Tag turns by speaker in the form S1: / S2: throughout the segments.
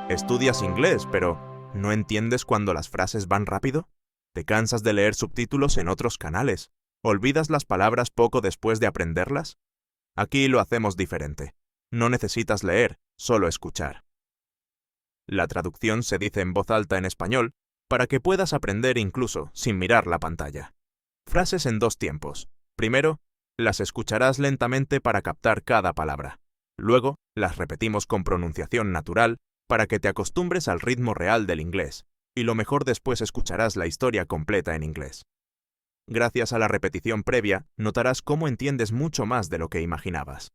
S1: Estudias inglés, pero ¿no entiendes cuando las frases van rápido? ¿Te cansas de leer subtítulos en otros canales? ¿Olvidas las palabras poco después de aprenderlas? Aquí lo hacemos diferente. No necesitas leer, solo escuchar. La traducción se dice en voz alta en español para que puedas aprender incluso sin mirar la pantalla. Frases en dos tiempos. Primero, las escucharás lentamente para captar cada palabra. Luego, las repetimos con pronunciación natural para que te acostumbres al ritmo real del inglés, y lo mejor después escucharás la historia completa en inglés. Gracias a la repetición previa, notarás cómo entiendes mucho más de lo que imaginabas.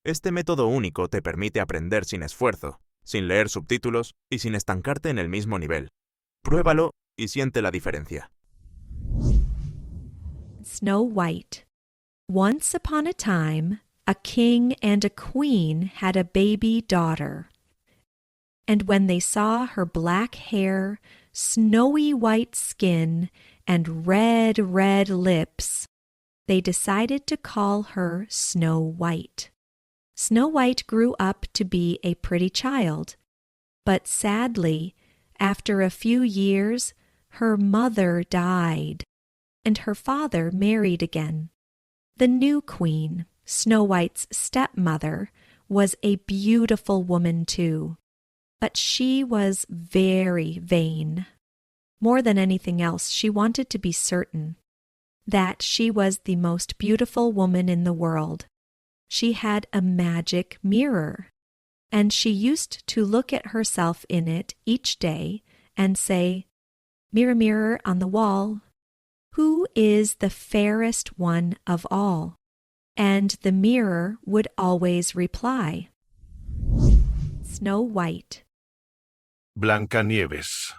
S1: Este método único te permite aprender sin esfuerzo, sin leer subtítulos y sin estancarte en el mismo nivel. Pruébalo y siente la diferencia.
S2: Snow White. Once upon a time, a king and a queen had a baby daughter. And when they saw her black hair, snowy white skin, and red, red lips, they decided to call her Snow White. Snow White grew up to be a pretty child, but sadly, after a few years, her mother died, and her father married again. The new queen, Snow White's stepmother, was a beautiful woman too, but she was very vain. More than anything else, she wanted to be certain that she was the most beautiful woman in the world. She had a magic mirror, and she used to look at herself in it each day and say, "Mirror, mirror on the wall, who is the fairest one of all?" And the mirror would always reply, "Snow White."
S3: Blancanieves.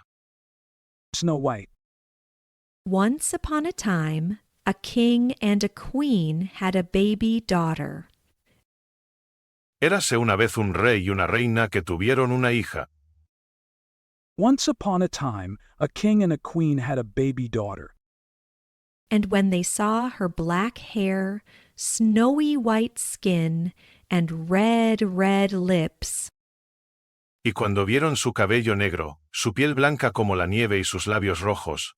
S4: Snow White.
S2: Once upon a time, a king and a queen had a baby daughter.
S3: Érase una vez un rey y una reina que tuvieron una hija.
S4: Once upon a time, a king and a queen had a baby daughter.
S2: And when they saw her black hair, snowy white skin, and red, red lips,
S3: Y cuando vieron su cabello negro, su piel blanca como la nieve y sus labios rojos,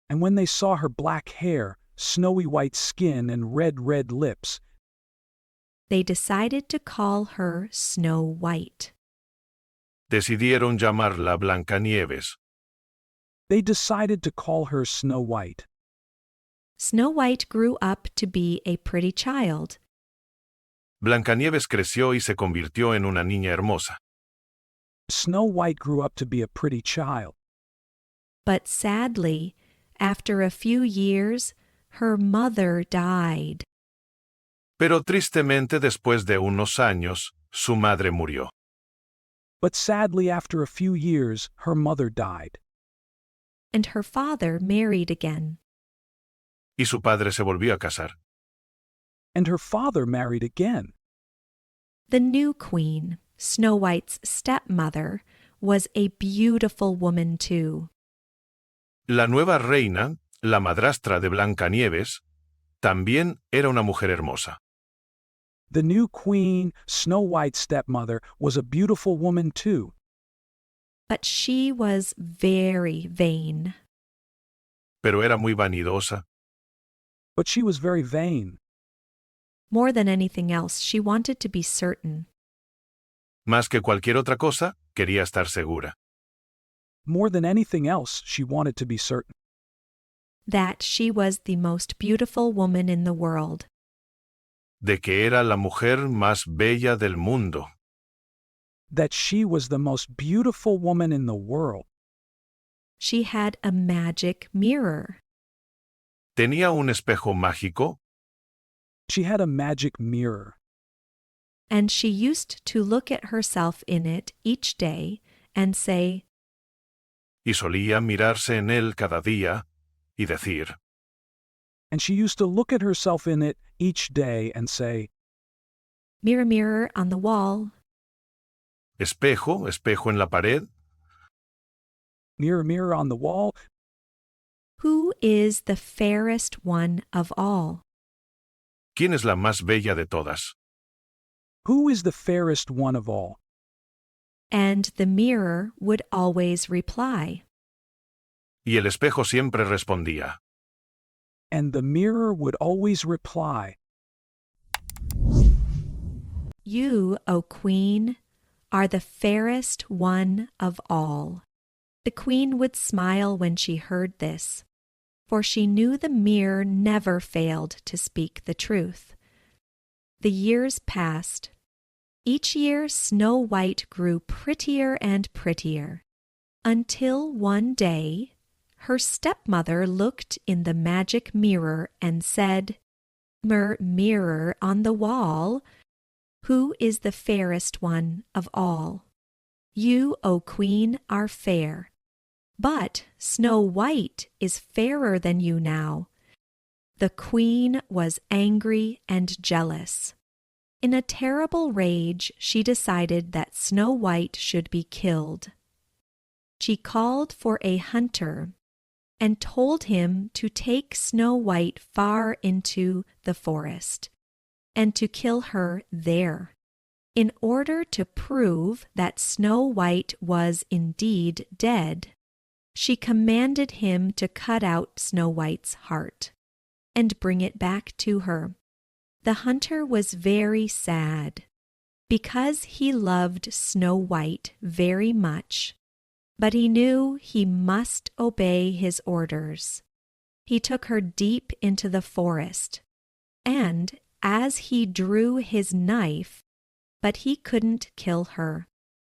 S4: And when they saw her black hair, snowy white skin, and red, red lips,
S2: they decided to call her Snow White.
S3: decidieron llamarla Blancanieves.
S4: they decided to call her Snow White.
S2: Snow White grew up to be a pretty child,
S3: Blancanieves creció y se convirtió en una niña hermosa.
S4: Snow White grew up to be a pretty child,
S2: but sadly, after a few years, her mother died.
S3: Pero tristemente después de unos años, su madre murió.
S4: but sadly after a few years her mother died,
S2: And her father married again.
S3: Y su padre se volvió a casar.
S4: and her father married again.
S2: The new queen, Snow White's stepmother, was a beautiful woman too.
S3: La nueva reina, la madrastra de Blancanieves, también era una mujer hermosa.
S4: The new queen, Snow White's stepmother, was a beautiful woman too,
S2: But she was very vain.
S3: Pero era muy vanidosa.
S4: but she was very vain.
S2: More than anything else, she wanted to be certain
S3: Más que cualquier otra cosa, quería estar segura.
S4: More than anything else, she wanted to be certain
S2: that she was the most beautiful woman in the world.
S3: De que era la mujer más bella del mundo.
S4: that she was the most beautiful woman in the world.
S2: She had a magic mirror.
S3: Tenía un espejo mágico.
S4: She had a magic mirror,
S2: And she used to look at herself in it each day and say,
S3: Y solía mirarse en él cada día y decir,
S4: and she used to look at herself in it each day and say,
S2: "Mirror, mirror on the wall,
S3: espejo, espejo en la pared,
S4: "Mirror, mirror on the wall,
S2: who is the fairest one of all?"
S3: ¿quién es la más bella de todas?
S4: who is the fairest one of all?
S2: and the mirror would always reply.
S3: Y el espejo siempre respondía.
S4: And the mirror would always reply,
S2: You, O Queen, are the fairest one of all. The queen would smile when she heard this, for she knew the mirror never failed to speak the truth. The years passed. Each year Snow White grew prettier and prettier, until one day her stepmother looked in the magic mirror and said, Mirror on the wall, who is the fairest one of all? You, O Queen, are fair, but Snow White is fairer than you now. The queen was angry and jealous. In a terrible rage, she decided that Snow White should be killed. She called for a hunter and told him to take Snow White far into the forest and to kill her there. In order to prove that Snow White was indeed dead, she commanded him to cut out Snow White's heart and bring it back to her. The hunter was very sad because he loved Snow White very much, but he knew he must obey his orders. He took her deep into the forest, and as he drew his knife, but he couldn't kill her.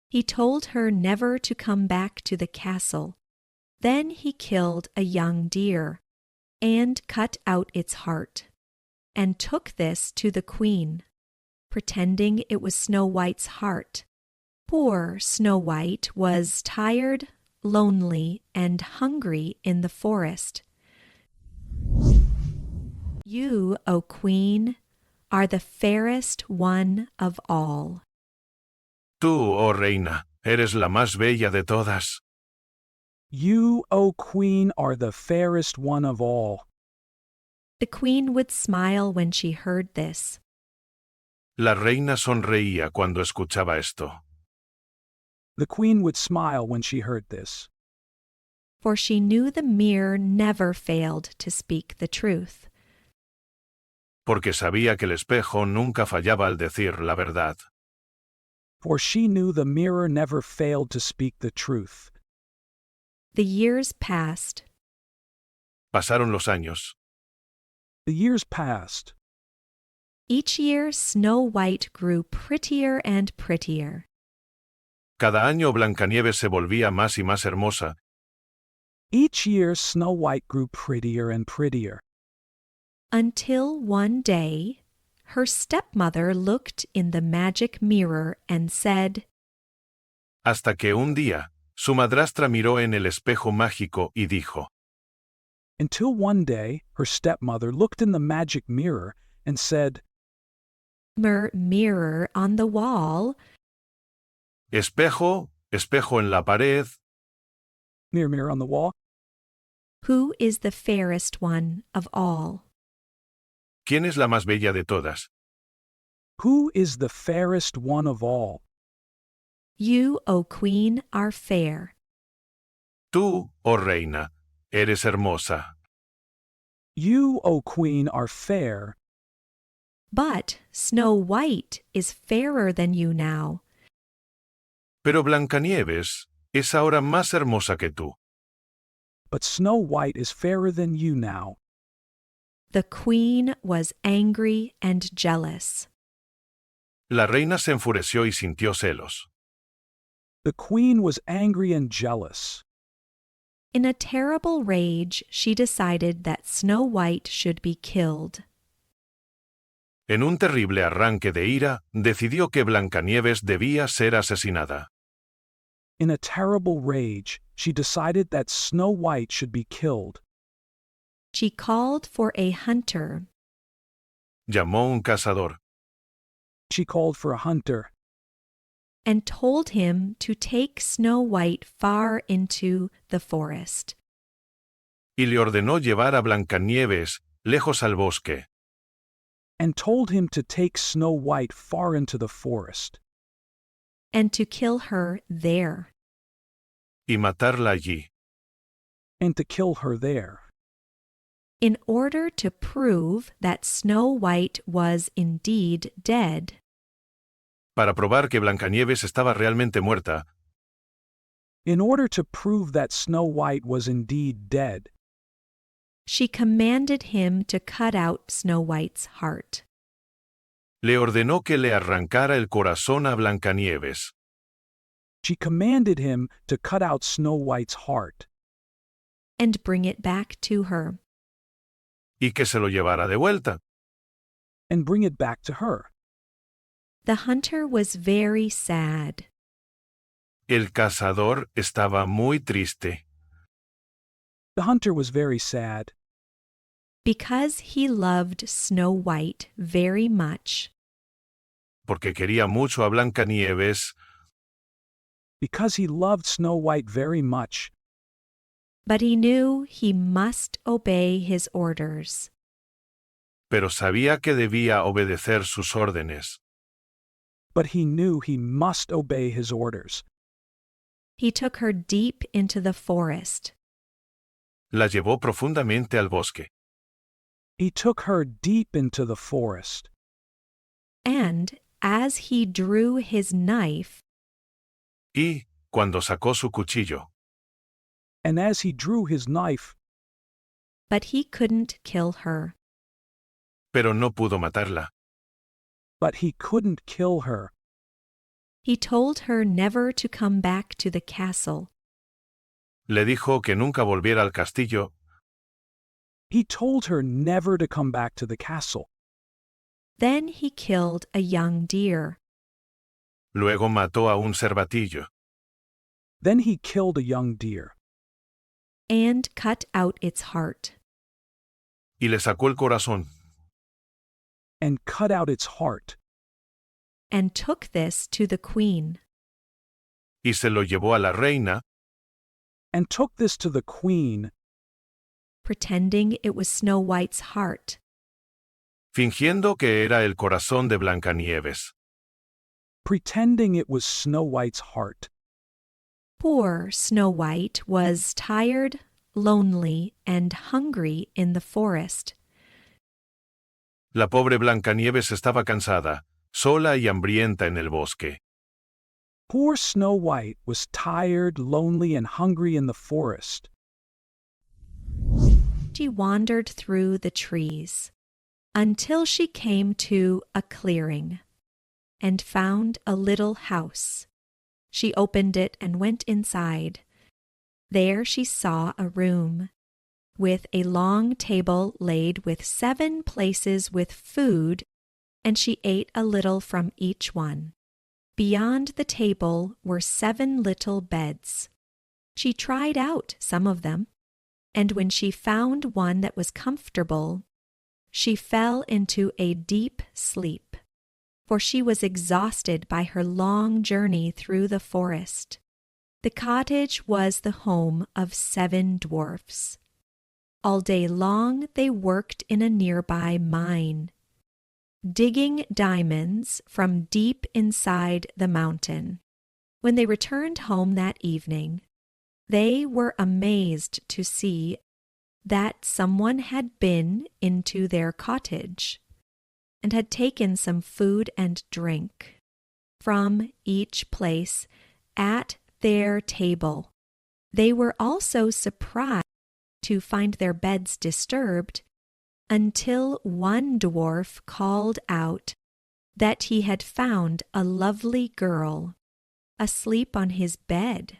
S2: He told her never to come back to the castle. Then he killed a young deer and cut out its heart, and took this to the queen, pretending it was Snow White's heart. Poor Snow White was tired, lonely, and hungry in the forest. You, O Queen, are the fairest one of all.
S3: Tú, oh reina, eres la más bella de todas.
S4: You, O Queen, are the fairest one of all.
S2: The queen would smile when she heard this.
S3: La reina sonreía cuando escuchaba esto.
S4: The queen would smile when she heard this,
S2: For she knew the mirror never failed to speak the truth.
S3: Porque sabía que el espejo nunca fallaba al decir la verdad.
S4: for she knew the mirror never failed to speak the truth.
S2: The years passed.
S3: Pasaron los años.
S4: The years passed.
S2: Each year Snow White grew prettier and prettier.
S3: Cada año Blancanieves se volvía más y más hermosa,
S4: Each year Snow White grew prettier and prettier,
S2: Until one day, her stepmother looked in the magic mirror and said,
S3: hasta que un día, su madrastra miró en el espejo mágico y dijo,
S4: until one day her stepmother looked in the magic mirror and said,
S2: Mirror on the wall,
S3: espejo, espejo en la pared,
S4: Mirror, mirror on the wall,
S2: who is the fairest one of all?
S3: ¿quién es la más bella de todas?
S4: who is the fairest one of all?
S2: You, O Queen, are fair.
S3: Tú, oh reina, eres hermosa.
S4: You, O Queen, are fair,
S2: But Snow White is fairer than you now.
S3: Pero Blancanieves es ahora más hermosa que tú.
S4: but Snow White is fairer than you now.
S2: The queen was angry and jealous.
S3: La reina se enfureció y sintió celos.
S4: The queen was angry and jealous.
S2: In a terrible rage, she decided that Snow White should be killed.
S3: En un terrible arranque de ira, decidió que Blancanieves debía ser asesinada.
S4: In a terrible rage, she decided that Snow White should be killed.
S2: She called for a hunter
S3: Llamó un cazador
S4: She called for a hunter
S2: and told him to take Snow White far into the forest.
S3: y le ordenó llevar a Blancanieves lejos al bosque.
S4: and told him to take Snow White far into the forest.
S2: and to kill her there.
S3: y matarla allí,
S4: and to kill her there,
S2: In order to prove that Snow White was indeed dead,
S3: para probar que Blancanieves estaba realmente muerta,
S4: in order to prove that Snow White was indeed dead,
S2: she commanded him to cut out Snow White's heart.
S3: le ordenó que le arrancara el corazón a Blancanieves
S4: she commanded him to cut out Snow White's heart
S2: And bring it back to her.
S3: y que se lo llevara de vuelta.
S4: and bring it back to her.
S2: The hunter was very sad.
S3: El cazador estaba muy triste,
S4: The hunter was very sad
S2: Because he loved Snow White very much,
S3: porque quería mucho a Blancanieves,
S4: because he loved Snow White very much,
S2: but he knew he must obey his orders.
S3: pero sabía que debía obedecer sus órdenes.
S4: but he knew he must obey his orders.
S2: He took her deep into the forest.
S3: La llevó profundamente al bosque,
S4: He took her deep into the forest,
S2: And as he drew his knife,
S3: y, cuando sacó su cuchillo,
S4: and as he drew his knife,
S2: but he couldn't kill her.
S3: pero no pudo matarla.
S4: but he couldn't kill her.
S2: He told her never to come back to the castle.
S3: Le dijo que nunca volviera al castillo,
S4: He told her never to come back to the castle.
S2: Then he killed a young deer.
S3: luego mató a un cervatillo,
S4: Then he killed a young deer
S2: And cut out its heart.
S3: y le sacó el corazón,
S4: and cut out its heart
S2: And took this to the queen.
S3: y se lo llevó a la reina,
S4: and took this to the queen,
S2: Pretending it was Snow White's heart.
S3: fingiendo que era el corazón de Blancanieves.
S4: pretending it was Snow White's heart.
S2: Poor Snow White was tired, lonely, and hungry in the forest.
S3: La pobre Blancanieves estaba cansada, sola y hambrienta en el bosque.
S4: Poor Snow White was tired, lonely, and hungry in the forest.
S2: She wandered through the trees until she came to a clearing and found a little house. She opened it and went inside. There she saw a room with a long table laid with 7 places with food, and she ate a little from each one. Beyond the table were 7 little beds. She tried out some of them, and when she found one that was comfortable, she fell into a deep sleep, for she was exhausted by her long journey through the forest. The cottage was the home of 7 dwarfs. All day long they worked in a nearby mine, digging diamonds from deep inside the mountain. When they returned home that evening, they were amazed to see that someone had been into their cottage and had taken some food and drink from each place at their table. They were also surprised to find their beds disturbed until one dwarf called out that he had found a lovely girl asleep on his bed.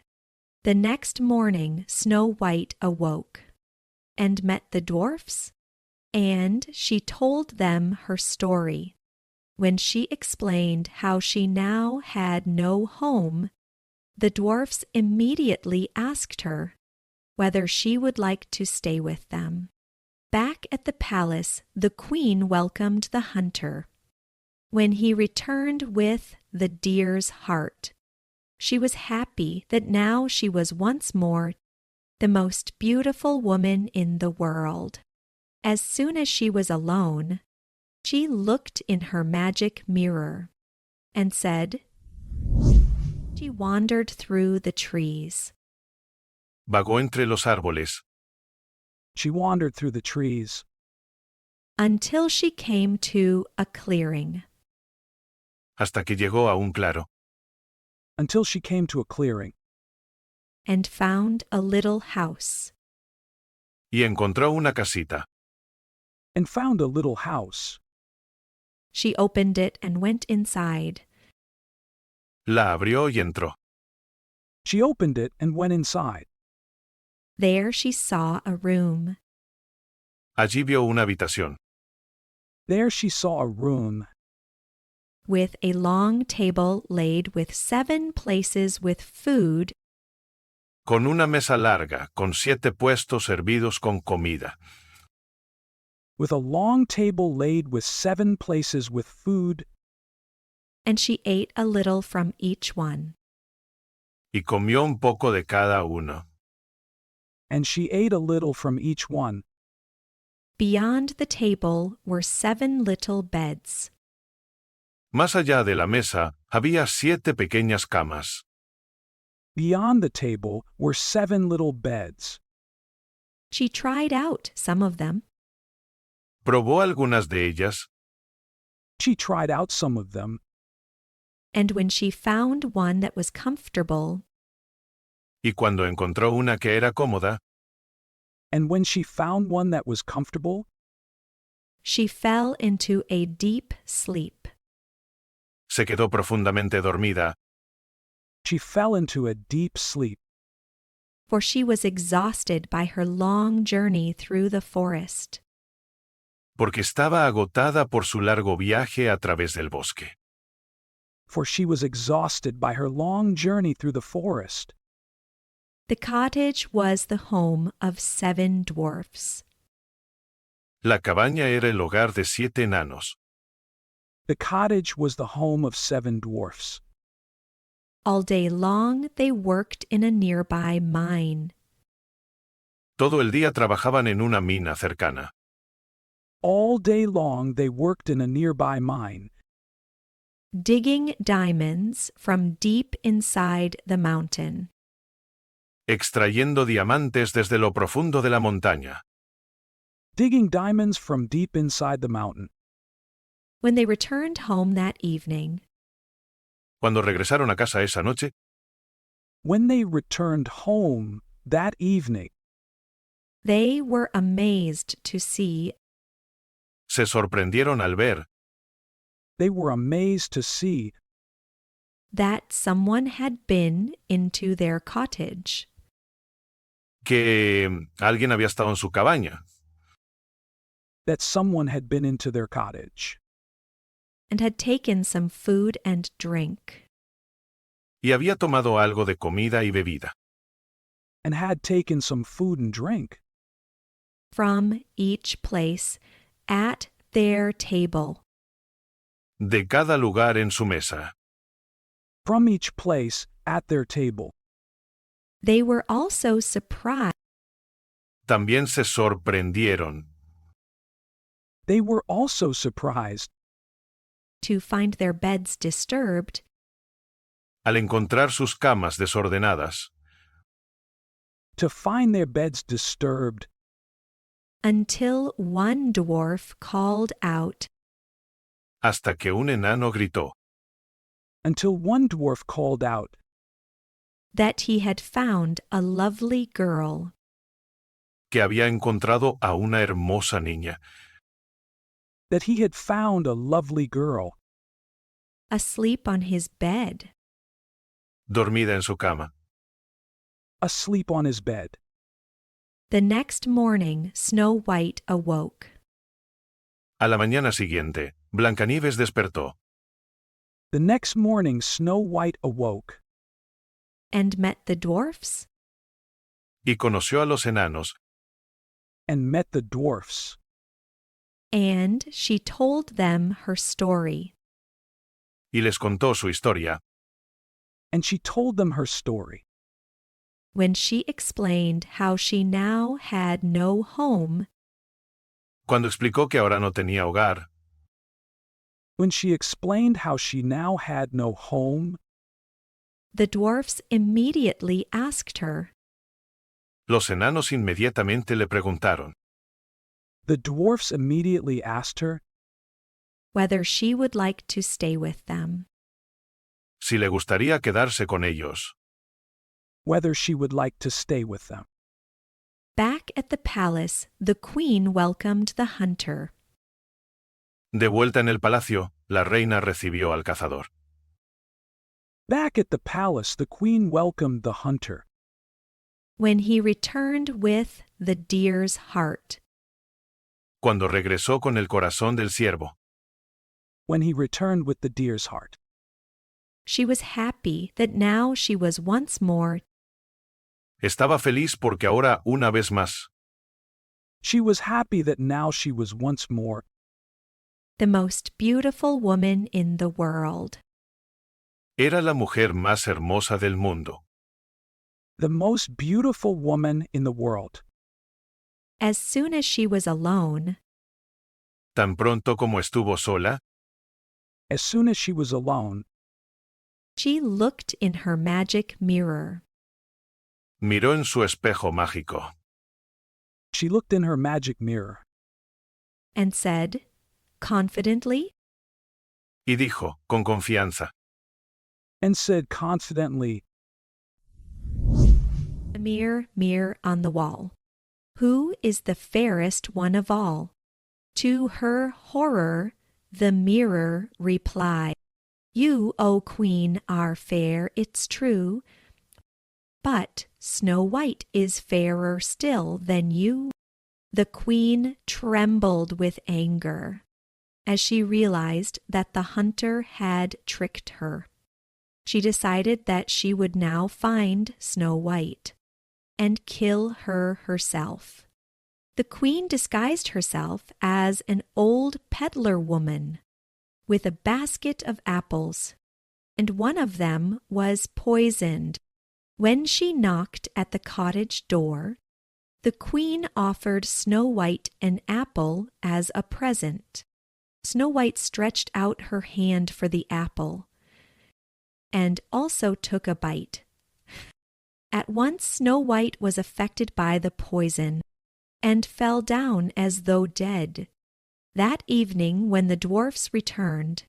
S2: The next morning Snow White awoke and met the dwarfs, and she told them her story. When she explained how she now had no home, the dwarfs immediately asked her whether she would like to stay with them. Back at the palace, the queen welcomed the hunter. When he returned with the deer's heart, she was happy that now she was once more the most beautiful woman in the world. As soon as she was alone, she looked in her magic mirror and said, She wandered through the trees.
S3: Vagó entre los árboles,
S4: She wandered through the trees
S2: Until she came to a clearing.
S3: hasta que llegó a un claro,
S4: until she came to a clearing
S2: And found a little house.
S3: y encontró una casita.
S4: and found a little house.
S2: She opened it and went inside.
S3: La abrió y entró.
S4: She opened it and went inside.
S2: There she saw a room.
S3: Allí vio una habitación,
S4: There she saw a room
S2: With a long table laid with 7 places with food
S3: con una mesa larga, con 7 puestos servidos con comida,
S4: with a long table laid with 7 places with food,
S2: and she ate a little from each one.
S3: y comió un poco de cada uno.
S4: and she ate a little from each one.
S2: Beyond the table were 7 little beds.
S3: Más allá de la mesa, había 7 pequeñas camas.
S4: Beyond the table were 7 little beds.
S2: She tried out some of them.
S3: Probó algunas de ellas,
S4: She tried out some of them,
S2: And when she found one that was comfortable,
S3: y cuando encontró una que era cómoda,
S4: and when she found one that was comfortable,
S2: she fell into a deep sleep.
S3: se quedó profundamente dormida,
S4: she fell into a deep sleep,
S2: For she was exhausted by her long journey through the forest.
S3: porque estaba agotada por su largo viaje a través del bosque.
S4: for she was exhausted by her long journey through the forest.
S2: The cottage was the home of 7 dwarfs.
S3: La cabaña era el hogar de 7 enanos.
S4: The cottage was the home of 7 dwarfs.
S2: All day long they worked in a nearby mine.
S3: Todo el día trabajaban en una mina cercana.
S4: All day long they worked in a nearby mine,
S2: Digging diamonds from deep inside the mountain.
S3: Extrayendo diamantes desde lo profundo de la montaña.
S4: digging diamonds from deep inside the mountain.
S2: When they returned home that evening,
S3: Cuando regresaron a casa esa noche,
S4: When they returned home that evening,
S2: they were amazed to see
S3: se sorprendieron al ver
S4: they were amazed to see
S2: that someone had been into their cottage.
S3: que alguien había estado en su cabaña
S4: that someone had been into their cottage
S2: And had taken some food and drink.
S3: y había tomado algo de comida y bebida
S4: and had taken some food and drink
S2: From each place at their table.
S3: de cada lugar en su mesa.
S4: from each place at their table.
S2: They were also surprised
S3: También se sorprendieron
S4: They were also surprised
S2: to find their beds disturbed
S3: al encontrar sus camas desordenadas,
S4: to find their beds disturbed
S2: until one dwarf called out,
S3: hasta que un enano gritó
S4: until one dwarf called out
S2: that he had found a lovely girl.
S3: que había encontrado a una hermosa niña,
S4: that he had found a lovely girl
S2: Asleep on his bed.
S3: dormida en su cama.
S4: asleep on his bed.
S2: The next morning, Snow White awoke.
S3: A la mañana siguiente, Blancanieves despertó
S4: The next morning Snow White awoke
S2: And met the dwarfs
S3: y conoció a los enanos,
S4: and met the dwarfs,
S2: and she told them her story.
S3: y les contó su historia.
S4: and she told them her story.
S2: When she explained how she now had no home,
S3: Cuando explicó que ahora no tenía hogar,
S4: When she explained how she now had no home,
S2: The dwarfs immediately asked her,
S3: Los enanos inmediatamente le preguntaron
S4: The dwarfs immediately asked her
S2: whether she would like to stay with them.
S3: si le gustaría quedarse con ellos.
S4: whether she would like to stay with them.
S2: Back at the palace, the queen welcomed the hunter.
S3: De vuelta en el palacio, la reina recibió al cazador.
S4: Back at the palace, the queen welcomed the hunter.
S2: When he returned with the deer's heart,
S3: Cuando regresó con el corazón del ciervo,
S4: When he returned with the deer's heart,
S2: she was happy that now she was once more
S3: estaba feliz porque ahora, una vez más,
S4: she was happy that now she was once more
S2: the most beautiful woman in the world.
S3: era la mujer más hermosa del mundo.
S4: the most beautiful woman in the world.
S2: As soon as she was alone,
S3: Tan pronto como estuvo sola,
S4: As soon as she was alone,
S2: she looked in her magic mirror.
S3: miró en su espejo mágico
S4: she looked in her magic mirror
S2: And said, confidently,
S3: y dijo, con confianza,
S4: and said confidently,
S2: Mirror, mirror on the wall, who is the fairest one of all? To her horror, the mirror replied, You, O Queen, are fair, it's true, but Snow White is fairer still than you. The queen trembled with anger as she realized that the hunter had tricked her. She decided that she would now find Snow White and kill her herself. The queen disguised herself as an old peddler woman with a basket of apples, and one of them was poisoned. When she knocked at the cottage door, the queen offered Snow White an apple as a present. Snow White stretched out her hand for the apple and also took a bite. At once Snow White was affected by the poison and fell down as though dead. That evening, when the dwarfs returned,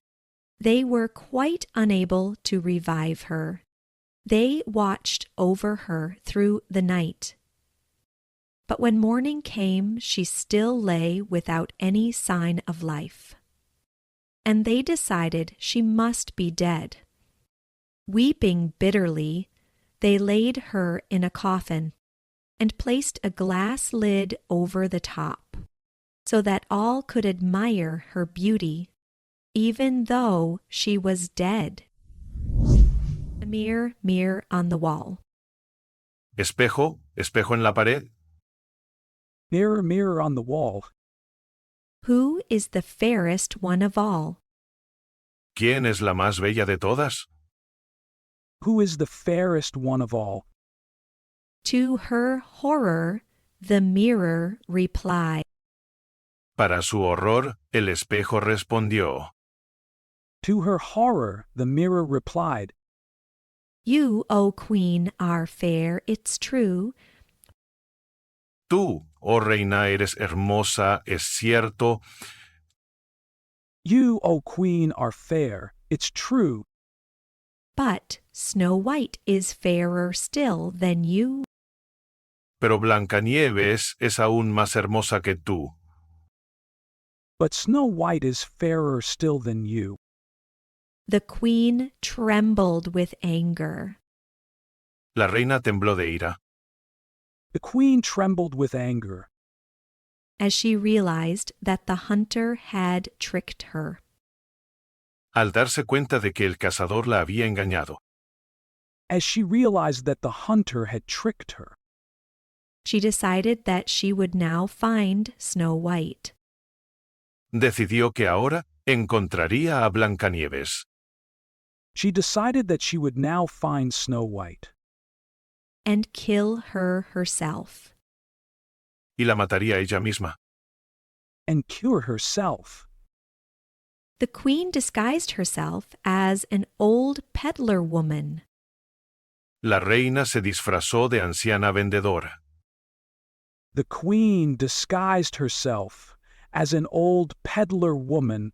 S2: they were quite unable to revive her. They watched over her through the night. But when morning came, she still lay without any sign of life. And they decided she must be dead. Weeping bitterly, they laid her in a coffin and placed a glass lid over the top, so that all could admire her beauty, even though she was dead. The mirror, mirror on the wall.
S3: espejo, espejo en la pared,
S4: Mirror, mirror on the wall,
S2: Who is the fairest one of all?
S3: ¿quién es la más bella de todas?
S4: who is the fairest one of all?
S2: To her horror, the mirror replied,
S3: Para su horror, el espejo respondió,
S4: To her horror, the mirror replied,
S2: You, O queen, are fair, it's true,
S3: Tú, oh reina, eres hermosa, es cierto,
S4: You, O queen, are fair, it's true,
S2: but Snow White is fairer still than you.
S3: pero Blancanieves es aún más hermosa que tú.
S4: but Snow White is fairer still than you.
S2: The queen trembled with anger.
S3: La reina tembló de ira,
S4: The queen trembled with anger
S2: As she realized that the hunter had tricked her.
S3: al darse cuenta de que el cazador la había engañado.
S4: as she realized that the hunter had tricked her.
S2: She decided that she would now find Snow White.
S3: Decidió que ahora encontraría a Blancanieves
S4: She decided that she would now find Snow White
S2: And kill her herself.
S3: y la mataría ella misma.
S4: and cure herself.
S2: The queen disguised herself as an old peddler woman
S3: La reina se disfrazó de anciana vendedora.
S4: The queen disguised herself as an old peddler woman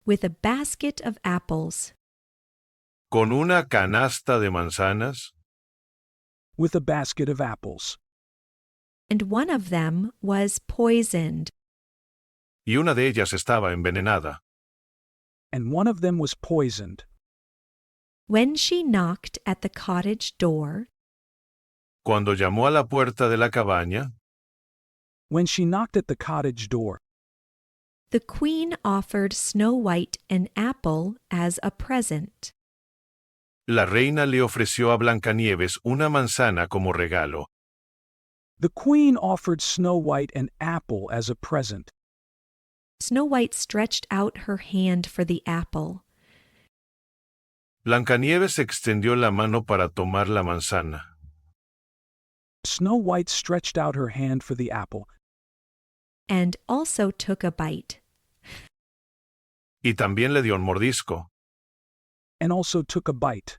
S2: with a basket of apples.
S3: Con una canasta de manzanas,
S4: with a basket of apples,
S2: And one of them was poisoned.
S3: y una de ellas estaba envenenada.
S4: and one of them was poisoned.
S2: When she knocked at the cottage door,
S3: Cuando llamó a la puerta de la cabaña,
S4: When she knocked at the cottage door,
S2: the queen offered Snow White an apple as a present.
S3: la reina le ofreció a Blancanieves una manzana como regalo.
S4: the queen offered Snow White an apple as a present.
S2: Snow White stretched out her hand for the apple,
S3: Blancanieves extendió la mano para tomar la manzana,
S4: Snow White stretched out her hand for the apple
S2: and also took a bite.
S3: y también le dio un mordisco.
S4: and also took a bite.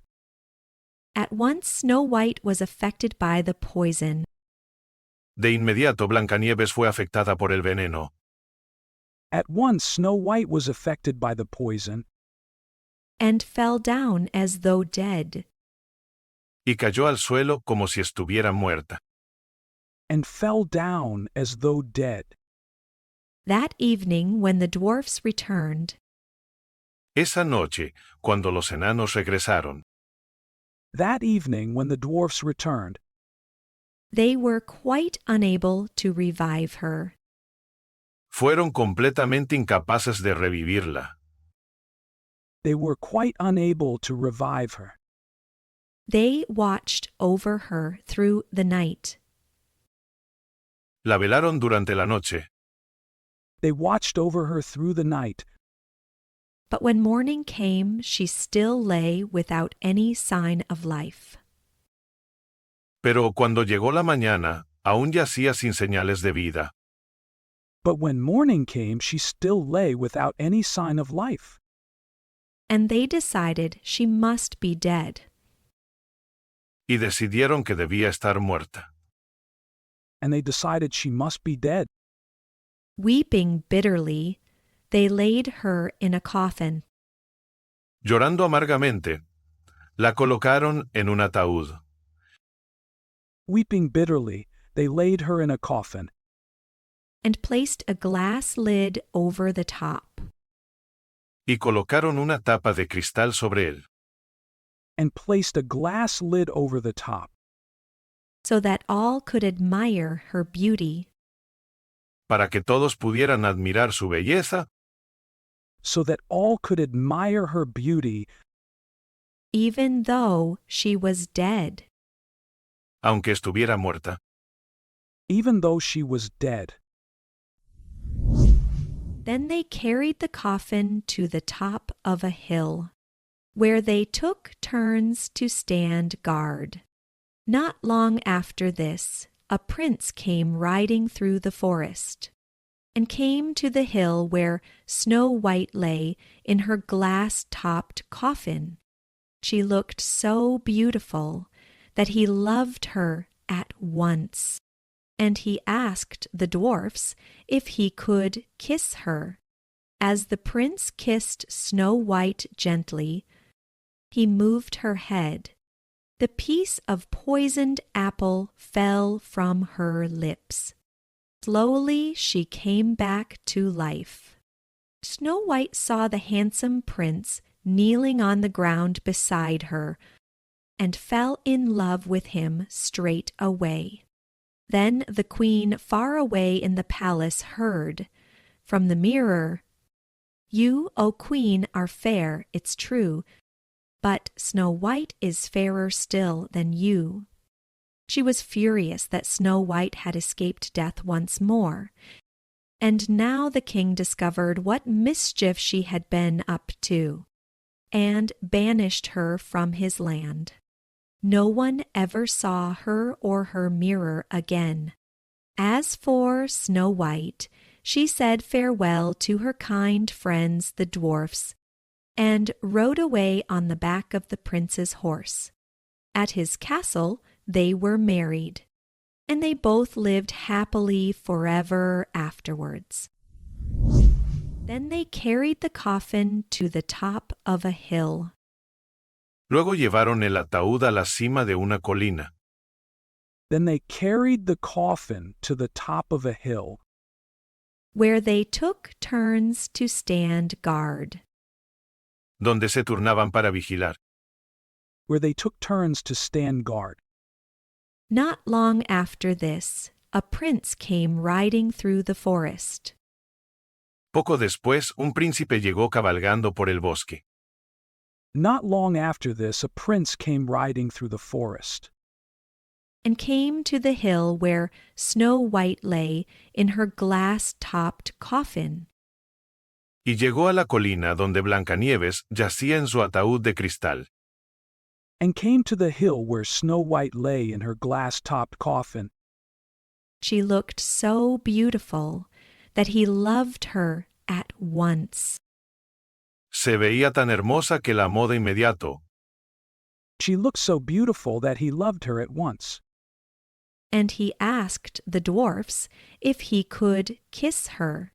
S2: At once Snow White was affected by the poison.
S3: De inmediato Blancanieves fue afectada por el veneno,
S4: At once Snow White was affected by the poison
S2: And fell down as though dead.
S3: y cayó al suelo como si estuviera muerta.
S4: and fell down as though dead.
S2: That evening, when the dwarfs returned,
S3: Esa noche, cuando los enanos regresaron,
S4: That evening when the dwarfs returned,
S2: they were quite unable to revive her.
S3: fueron completamente incapaces de revivirla.
S4: they were quite unable to revive her.
S2: They watched over her through the night.
S3: La velaron durante la noche,
S4: They watched over her through the night,
S2: But when morning came, she still lay without any sign of life.
S3: pero cuando llegó la mañana, aún yacía sin señales de vida.
S4: but when morning came, she still lay without any sign of life.
S2: And they decided she must be dead.
S3: Y decidieron que debía estar muerta.
S4: And they decided she must be dead.
S2: Weeping bitterly, they laid her in a coffin.
S3: Llorando amargamente, la colocaron en un ataúd
S4: Weeping bitterly, they laid her in a coffin
S2: And placed a glass lid over the top.
S3: y colocaron una tapa de cristal sobre él,
S4: and placed a glass lid over the top
S2: So that all could admire her beauty.
S3: para que todos pudieran admirar su belleza,
S4: so that all could admire her beauty,
S2: Even though she was dead.
S3: aunque estuviera muerta.
S4: even though she was dead.
S2: Then they carried the coffin to the top of a hill, where they took turns to stand guard. Not long after this, a prince came riding through the forest, and came to the hill where Snow White lay in her glass-topped coffin. She looked so beautiful that he loved her at once. And he asked the dwarfs if he could kiss her. As the prince kissed Snow White gently, he moved her head. The piece of poisoned apple fell from her lips. Slowly she came back to life. Snow White saw the handsome prince kneeling on the ground beside her, and fell in love with him straight away. Then the queen far away in the palace heard, from the mirror, "You, O queen, are fair, it's true, but Snow White is fairer still than you." She was furious that Snow White had escaped death once more, and now the king discovered what mischief she had been up to, and banished her from his land. No one ever saw her or her mirror again. As for Snow White, she said farewell to her kind friends the dwarfs, and rode away on the back of the prince's horse. At his castle, they were married, and they both lived happily forever afterwards. Then they carried the coffin to the top of a hill.
S3: Luego llevaron el ataúd a la cima de una colina.
S4: Then they carried the coffin to the top of a hill,
S2: Where they took turns to stand guard.
S3: Donde se turnaban para vigilar.
S4: where they took turns to stand guard.
S2: Not long after this, a prince came riding through the forest.
S3: Poco después, un príncipe llegó cabalgando por el bosque.
S4: Not long after this, a prince came riding through the forest,
S2: And came to the hill where Snow White lay in her glass-topped coffin.
S3: Y llegó a la colina donde Blancanieves yacía en su ataúd de cristal.
S4: and came to the hill where Snow White lay in her glass-topped coffin.
S2: She looked so beautiful that he loved her at once.
S3: Se veía tan hermosa que la amó de inmediato,
S4: She looked so beautiful that he loved her at once.
S2: And he asked the dwarfs if he could kiss her.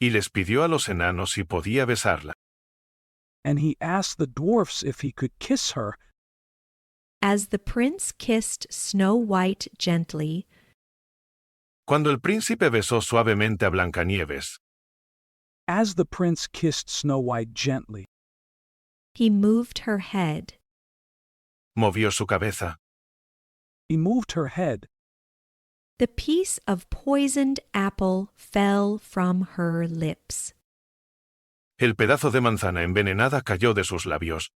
S3: y les pidió a los enanos si podía besarla.
S4: And he asked the dwarfs if he could kiss her.
S2: As the prince kissed Snow White gently,
S3: Cuando el príncipe besó suavemente a Blancanieves,
S4: As the prince kissed Snow White gently,
S2: he moved her head.
S3: movió su cabeza.
S4: he moved her head.
S2: The piece of poisoned apple fell from her lips.
S3: El pedazo de manzana envenenada cayó de sus labios.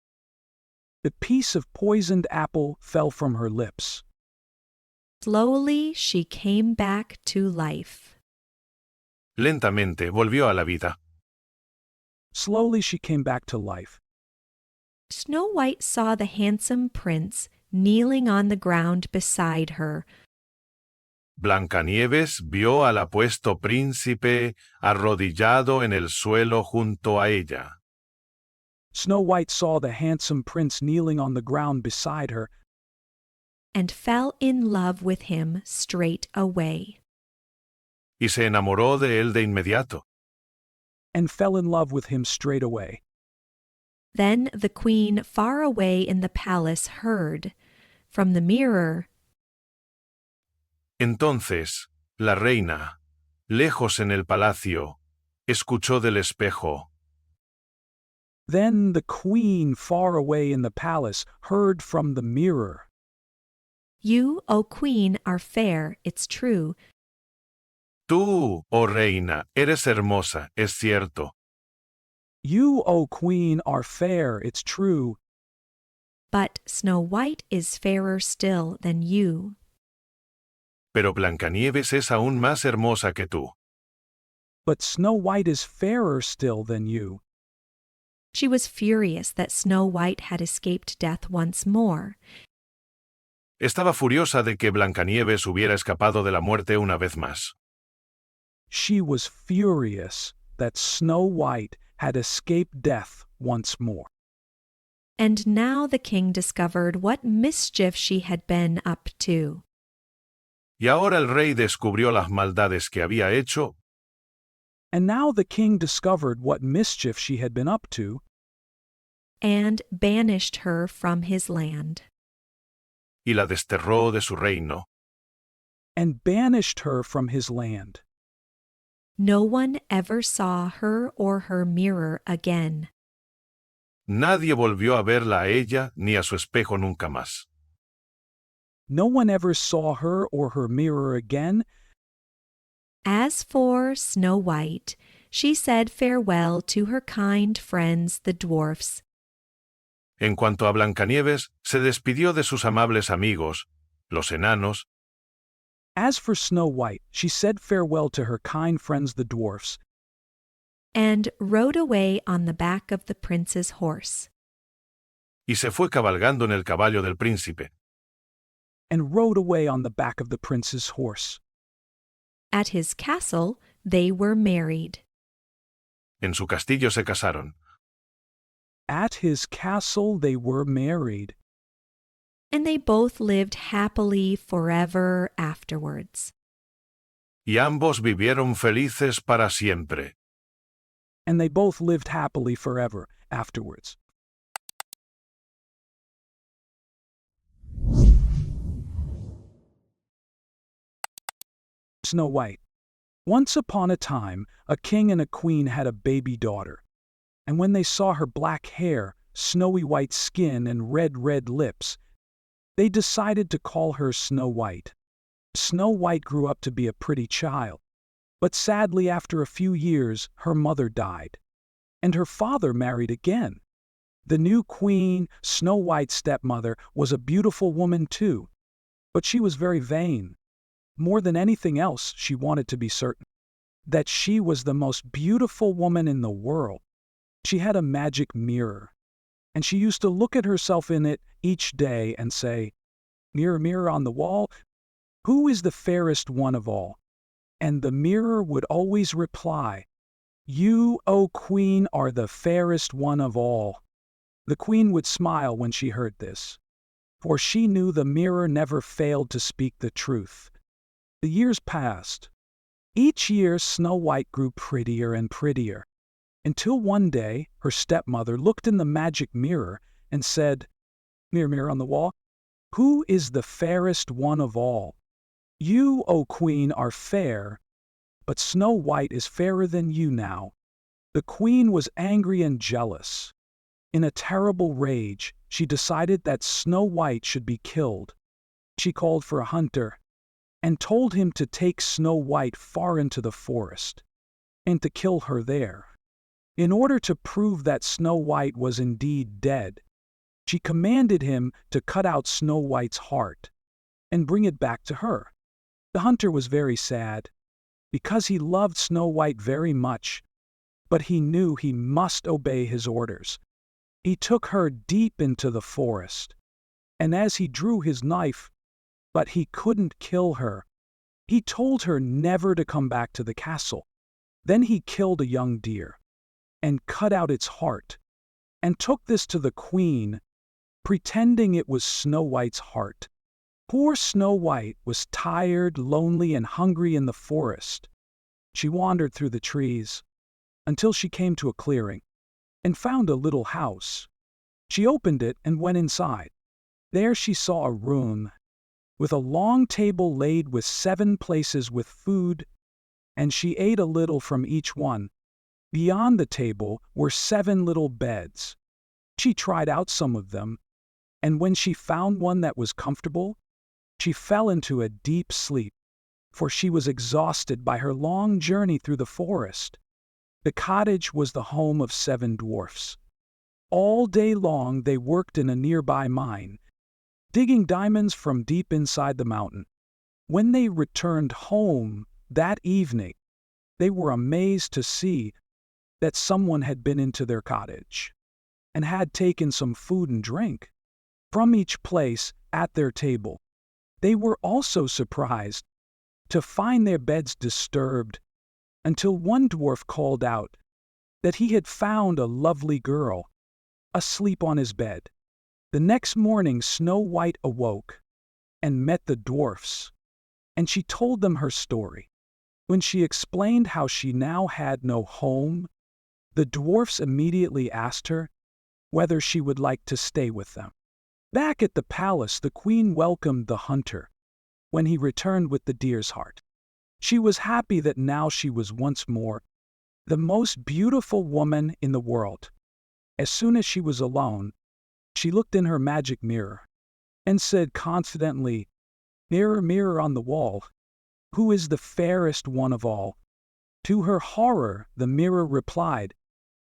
S4: The piece of poisoned apple fell from her lips.
S2: Slowly she came back to life.
S3: Lentamente volvió a la vida.
S4: Slowly she came back to life.
S2: Snow White saw the handsome prince kneeling on the ground beside her.
S3: Blancanieves vio al apuesto príncipe arrodillado en el suelo junto a ella.
S4: Snow White saw the handsome prince kneeling on the ground beside her,
S2: And fell in love with him straight away.
S3: Y se enamoró de él de inmediato.
S4: and fell in love with him straight away.
S2: Then the queen far away in the palace heard, from the mirror,
S3: Entonces, la reina, lejos en el palacio, escuchó del espejo.
S4: Then the queen far away in the palace heard from the mirror,
S2: "You, O queen, are fair, it's true,
S3: Tú, oh reina, eres hermosa, es cierto,
S4: You, O queen, are fair, it's true,
S2: but Snow White is fairer still than you."
S3: pero Blancanieves es aún más hermosa que tú.
S4: but Snow White is fairer still than you.
S2: She was furious that Snow White had escaped death once more,
S3: Estaba furiosa de que Blancanieves hubiera escapado de la muerte una vez más.
S4: She was furious that Snow White had escaped death once more.
S2: and now the king discovered what mischief she had been up to.
S3: Y ahora el rey descubrió las maldades que había hecho,
S4: And now the king discovered what mischief she had been up to,
S2: And banished her from his land.
S3: y la desterró de su reino.
S4: and banished her from his land.
S2: No one ever saw her or her mirror again.
S3: Nadie volvió a verla a ella ni a su espejo nunca más.
S4: No one ever saw her or her mirror again.
S2: As for Snow White, she said farewell to her kind friends the dwarfs,
S3: En cuanto a Blancanieves, se despidió de sus amables amigos, los enanos,
S4: As for Snow White, she said farewell to her kind friends the dwarfs,
S2: and rode away on the back of the prince's horse.
S3: y se fue cabalgando en el caballo del príncipe.
S4: and rode away on the back of the prince's horse.
S2: At his castle, they were married.
S3: En su castillo se casaron.
S4: At his castle they were married.
S2: and they both lived happily forever afterwards.
S3: Y ambos vivieron felices para siempre.
S4: And they both lived happily forever afterwards. Snow White. Once upon a time, a king and a queen had a baby daughter. And when they saw her black hair, snowy white skin, and red lips, they decided to call her Snow White. Snow White grew up to be a pretty child. But sadly, after a few years, her mother died. And her father married again. The new queen, Snow White's stepmother, was a beautiful woman too. But she was very vain. More than anything else, she wanted to be certain that she was the most beautiful woman in the world. She had a magic mirror, and she used to look at herself in it each day and say, "Mirror, mirror on the wall, who is the fairest one of all?" And the mirror would always reply, "You, O queen, are the fairest one of all." The queen would smile when she heard this, for she knew the mirror never failed to speak the truth. The years passed. Each year Snow White grew prettier and prettier, until one day her stepmother looked in the magic mirror and said, "Mirror, mirror on the wall, who is the fairest one of all? You, O queen, are fair, but Snow White is fairer than you now." The queen was angry and jealous. In a terrible rage, she decided that Snow White should be killed. She called for a hunter and told him to take Snow White far into the forest and to kill her there. In order to prove that Snow White was indeed dead, she commanded him to cut out Snow White's heart and bring it back to her. The hunter was very sad, because he loved Snow White very much, but he knew he must obey his orders. He took her deep into the forest, and as he drew his knife, but he couldn't kill her, he told her never to come back to the castle. Then he killed a young deer and cut out its heart and took this to the queen, pretending it was Snow White's heart. Poor Snow White was tired, lonely, and hungry in the forest. She wandered through the trees until she came to a clearing and found a little house. She opened it and went inside. There she saw a room with a long table laid with 7 places with food, and she ate a little from each one. Beyond the table were 7 little beds. She tried out some of them, and when she found one that was comfortable, she fell into a deep sleep, for she was exhausted by her long journey through the forest. The cottage was the home of 7 dwarfs. All day long they worked in a nearby mine, digging diamonds from deep inside the mountain. When they returned home that evening, they were amazed to see that someone had been into their cottage and had taken some food and drink from each place at their table. They were also surprised to find their beds disturbed, until one dwarf called out that he had found a lovely girl asleep on his bed. The next morning Snow White awoke and met the dwarfs, and she told them her story. When she explained how she now had no home, the dwarfs immediately asked her whether she would like to stay with them. Back at the palace, the queen welcomed the hunter when he returned with the deer's heart. She was happy that now she was once more the most beautiful woman in the world. As soon as she was alone, she looked in her magic mirror and said confidently, "Mirror, mirror on the wall, who is the fairest one of all?" To her horror, the mirror replied,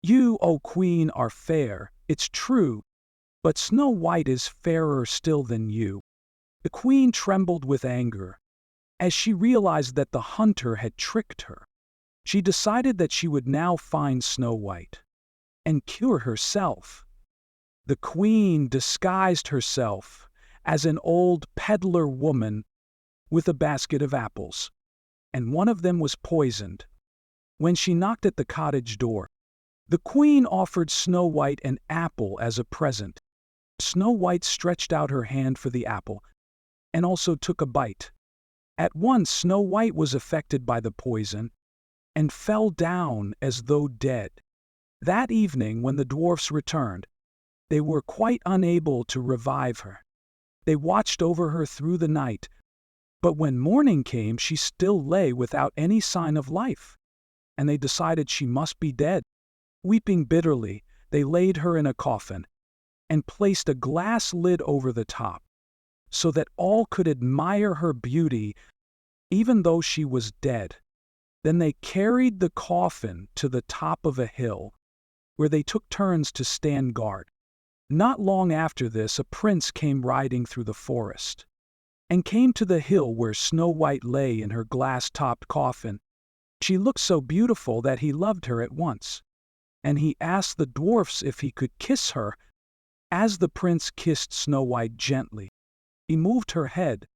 S4: "You, O queen, are fair, it's true, but Snow White is fairer still than you." The queen trembled with anger as she realized that the hunter had tricked her. She decided that she would now find Snow White and cure herself. The queen disguised herself as an old peddler woman with a basket of apples, and one of them was poisoned. When she knocked at the cottage door, the queen offered Snow White an apple as a present. Snow White stretched out her hand for the apple and also took a bite. At once Snow White was affected by the poison and fell down as though dead. That evening, when the dwarfs returned, they were quite unable to revive her. They watched over her through the night, but when morning came she still lay without any sign of life, and they decided she must be dead. Weeping bitterly, they laid her in a coffin and placed a glass lid over the top, so that all could admire her beauty even though she was dead. Then they carried the coffin to the top of a hill, where they took turns to stand guard. Not long after this, a prince came riding through the forest, and came to the hill where Snow White lay in her glass-topped coffin. She looked so beautiful that he loved her at once, and he asked the dwarfs if he could kiss her. As the prince kissed Snow White gently, he moved her head.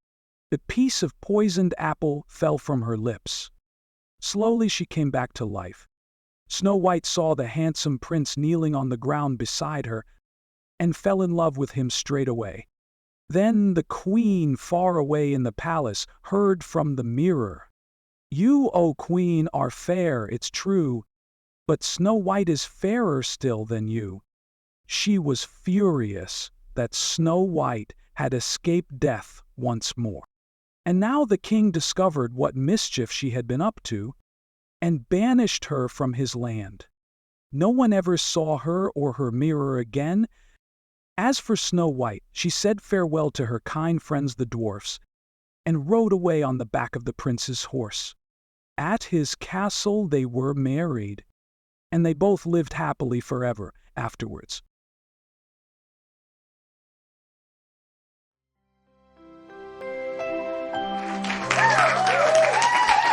S4: The piece of poisoned apple fell from her lips. Slowly she came back to life. Snow White saw the handsome prince kneeling on the ground beside her, and fell in love with him straight away. Then the queen, far away in the palace, heard from the mirror, "You, O queen, are fair, it's true, but Snow White is fairer still than you." She was furious that Snow White had escaped death once more. And now the king discovered what mischief she had been up to, and banished her from his land. No one ever saw her or her mirror again. As for Snow White, she said farewell to her kind friends the dwarfs, and rode away on the back of the prince's horse. At his castle they were married, and they both lived happily forever afterwards.